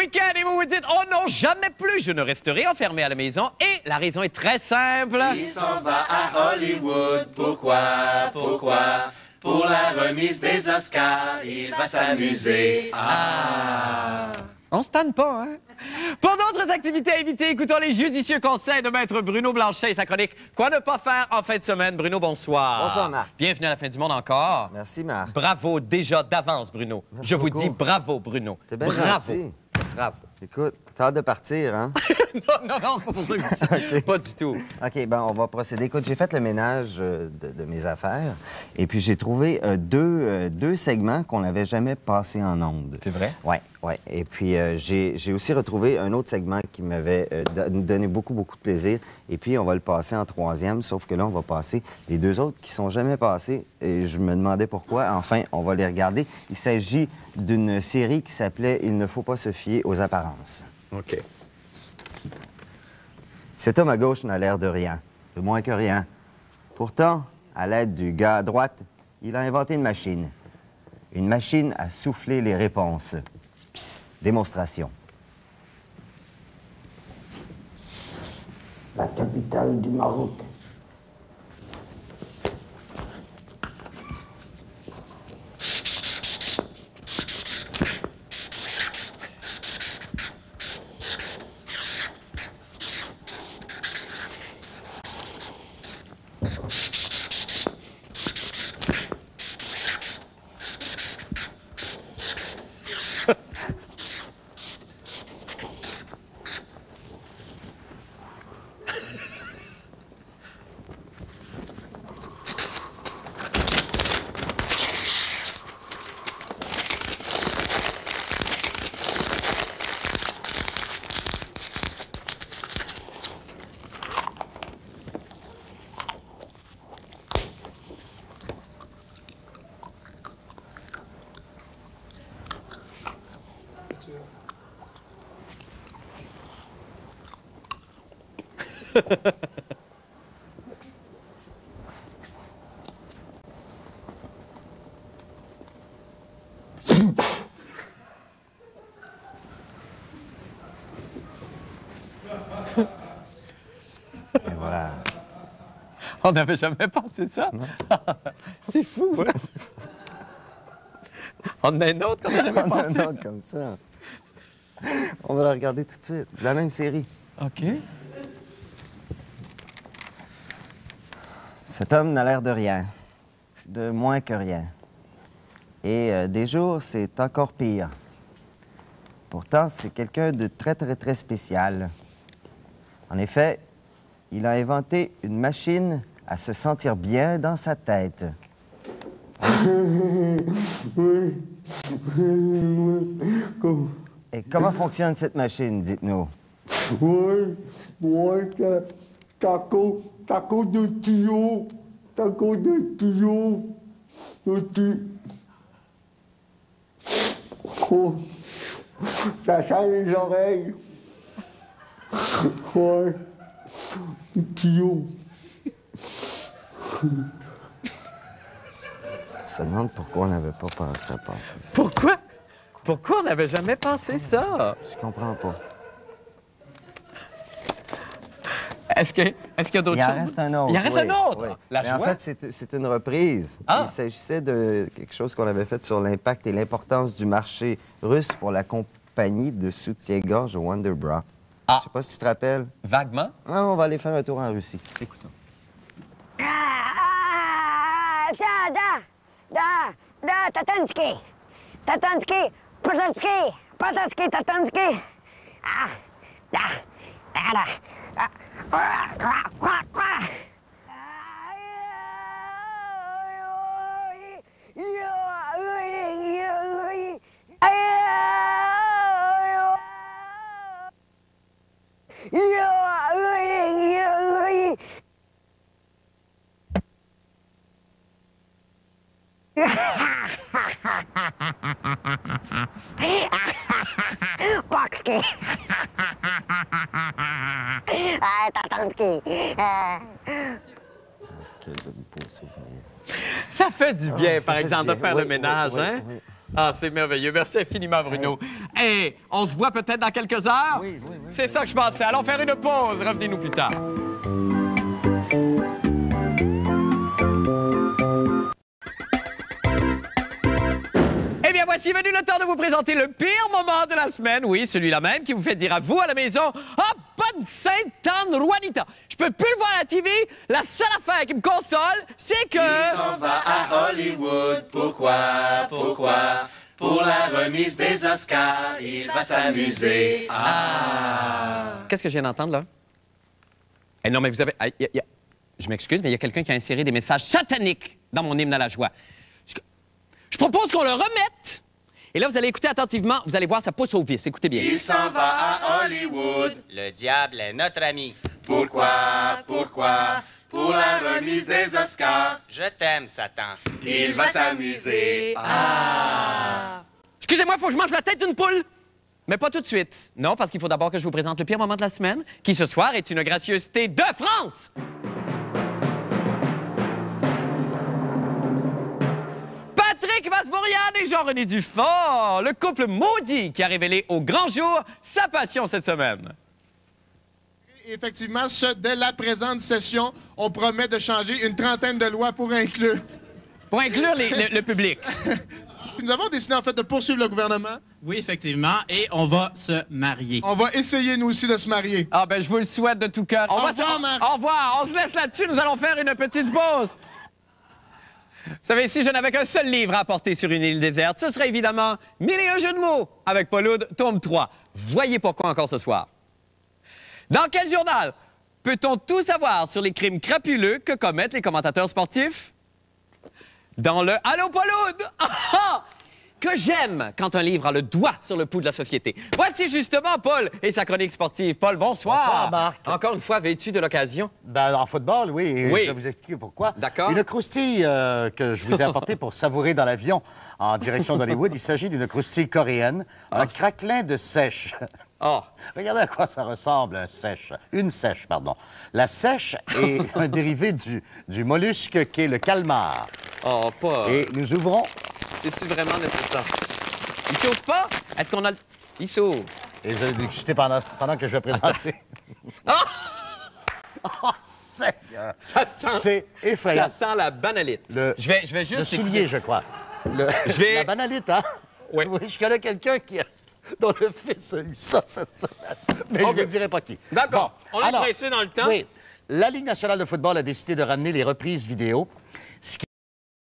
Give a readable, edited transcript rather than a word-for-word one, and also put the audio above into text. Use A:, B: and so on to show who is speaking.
A: week-end et vous vous dites « Oh non, jamais plus, je ne resterai enfermé à la maison. » Et la raison est très simple.
B: Il s'en va à Hollywood. Pourquoi? Pour la remise des Oscars, il va s'amuser.
A: On se tanne pas, hein? Pour d'autres activités à éviter, écoutons les judicieux conseils de Maître Bruno Blanchet et sa chronique « Quoi ne pas faire en fin de semaine ». Bruno, bonsoir.
C: Bonsoir, Marc.
A: Bienvenue à la fin du monde encore.
C: Merci, Marc.
A: Bravo déjà d'avance, Bruno.
C: Merci
A: Je vous
C: beaucoup.
A: dis bravo, Bruno.
C: T'es bien
A: bravo.
C: gentil.
A: Bravo.
C: Écoute, t'as hâte de partir, hein?
A: non, c'est pas pour ça que je dis ça.
C: OK.
A: Pas du tout.
C: OK, ben on va procéder. Écoute, j'ai fait le ménage de mes affaires et puis j'ai trouvé deux segments qu'on n'avait jamais passés en ondes.
A: C'est vrai?
C: Oui, oui. Et puis j'ai aussi retrouvé un autre segment qui m'avait donné beaucoup, beaucoup de plaisir. Et puis on va le passer en troisième, sauf que là, on va passer les deux autres qui sont jamais passés. Et je me demandais pourquoi. Enfin, on va les regarder. Il s'agit d'une série qui s'appelait « Il ne faut pas se fier aux apparences ».
A: OK.
C: Cet homme à gauche n'a l'air de rien, de moins que rien. Pourtant, à l'aide du gars à droite, il a inventé une machine. Une machine à souffler les réponses. Psst, démonstration.
D: La capitale du Maroc.
C: Et voilà.
A: On n'avait jamais pensé ça. C'est fou, hein? On en a un autre qu'on n'a jamais
C: On a
A: pensé.
C: un autre comme ça. On va la regarder tout de suite. De la même série.
A: OK.
C: Cet homme n'a l'air de rien, de moins que rien. Et des jours, c'est encore pire. Pourtant, c'est quelqu'un de très, très, très spécial. En effet, il a inventé une machine à se sentir bien dans sa tête. Et comment fonctionne cette machine, dites-nous?
D: T'as cause de tuyau. Oh, ça sent les oreilles. Ouais, le tuyau.
C: On se demande pourquoi on n'avait pas pensé à passer ça.
A: Pourquoi? Pourquoi on n'avait jamais pensé ça?
C: Je comprends pas.
A: Est-ce qu'il y a d'autres
C: Il en
A: choses?
C: reste un autre.
A: Il en reste
C: oui,
A: un autre?
C: oui.
A: La
C: Mais en
A: joie?
C: fait, c'est une reprise.
A: Ah.
C: Il s'agissait de quelque chose qu'on avait fait sur l'impact et l'importance du marché russe pour la compagnie de soutien-gorge Wonder Bra.
A: Ah.
C: Je sais pas si tu te rappelles.
A: Vaguement.
C: Ah, on va aller faire un tour en Russie.
A: Écoutons.
E: Tatanski, Tatanski. Boxki. Tatanski.
C: Quel beau souvenir.
A: Ça fait du bien,
C: Ça
A: par
C: fait
A: exemple,
C: du
A: de
C: bien.
A: faire
C: Oui,
A: le ménage,
C: oui,
A: hein?
C: oui.
A: Ah, c'est merveilleux. Merci infiniment, Bruno. Et on se voit peut-être dans quelques heures?
C: Oui.
A: C'est ça que je pensais. Allons faire une pause. Revenez-nous plus tard. Eh bien, voici venu le temps de vous présenter le pire moment de la semaine. Oui, celui-là même qui vous fait dire à vous à la maison « Ah, bonne Sainte-Anne, Juanita! Je peux plus le voir à la TV. La seule affaire qui me console, c'est que... »
B: Il s'en va à Hollywood. Pourquoi? Pour la remise des Oscars, il va s'amuser.
A: Qu'est-ce que je viens d'entendre, là? Eh non, mais vous avez... Je m'excuse, mais il y a quelqu'un qui a inséré des messages sataniques dans mon hymne à la joie. Je propose qu'on le remette. Et là, vous allez écouter attentivement. Vous allez voir, ça pousse au vice. Écoutez bien.
B: Il s'en va à Hollywood.
F: Le diable est notre ami.
B: Pourquoi? Pour la remise des Oscars,
F: Je t'aime, Satan.
B: il va s'amuser.
A: Excusez-moi, il faut que je mange la tête d'une poule. Mais pas tout de suite. Non, parce qu'il faut d'abord que je vous présente le pire moment de la semaine, qui ce soir est une gracieuseté de France. Patrick Masbourian et Jean-René Dufort, le couple maudit qui a révélé au grand jour sa passion cette semaine.
G: Effectivement, dès la présente session, on promet de changer une trentaine de lois pour inclure.
A: Pour inclure le public.
G: Nous avons décidé en fait de poursuivre le gouvernement.
H: Oui, effectivement, et on va se marier.
G: On va essayer nous aussi de se marier.
A: Ah ben, je vous le souhaite de tout cœur.
G: Au revoir, Marc.
A: Au revoir. On se laisse là-dessus. Nous allons faire une petite pause. Vous savez, si je n'avais qu'un seul livre à apporter sur une île déserte, ce serait évidemment « 1001 jeux de mots » avec Paul Oud, tome 3. Voyez pourquoi encore ce soir. Dans quel journal peut-on tout savoir sur les crimes crapuleux que commettent les commentateurs sportifs? Dans le Allô Paul Oud! Que j'aime quand un livre a le doigt sur le pouls de la société. Voici justement Paul et sa chronique sportive. Paul, bonsoir.
I: Bonsoir, Marc.
A: Encore une fois, vêtu de l'occasion.
I: Ben, en football, oui, et
A: Oui.
I: je vais vous expliquer pourquoi.
A: D'accord.
I: Une croustille que je vous ai apportée pour savourer dans l'avion en direction d'Hollywood. Il s'agit d'une croustille coréenne, un craquelin de sèche.
A: Oh.
I: Regardez à quoi ça ressemble, un sèche. Une sèche, pardon. La sèche est un dérivé du mollusque qui est le calmar.
A: Oh, Paul.
I: Et nous ouvrons...
A: C'est-tu vraiment nécessaire? Il s'ouvre pas? Est-ce qu'on a le... Il s'ouvre.
I: Et je vais déguster pendant que je vais présenter. Oh, Seigneur!
A: Ça sent...
I: C'est effrayant.
A: Ça sent la banalite.
I: Le-
A: Je vais juste...
I: Le soulier, je crois.
A: vais-
I: La banalite, hein?
A: Oui.
I: Oui, je connais quelqu'un dont le fils a eu ça cette semaine. Mais
A: OK.
I: je ne vous dirai pas qui.
A: D'accord.
I: Bon,
A: On est
I: alors,
A: pressé dans le temps.
I: Oui. La Ligue nationale de football a décidé de ramener les reprises vidéo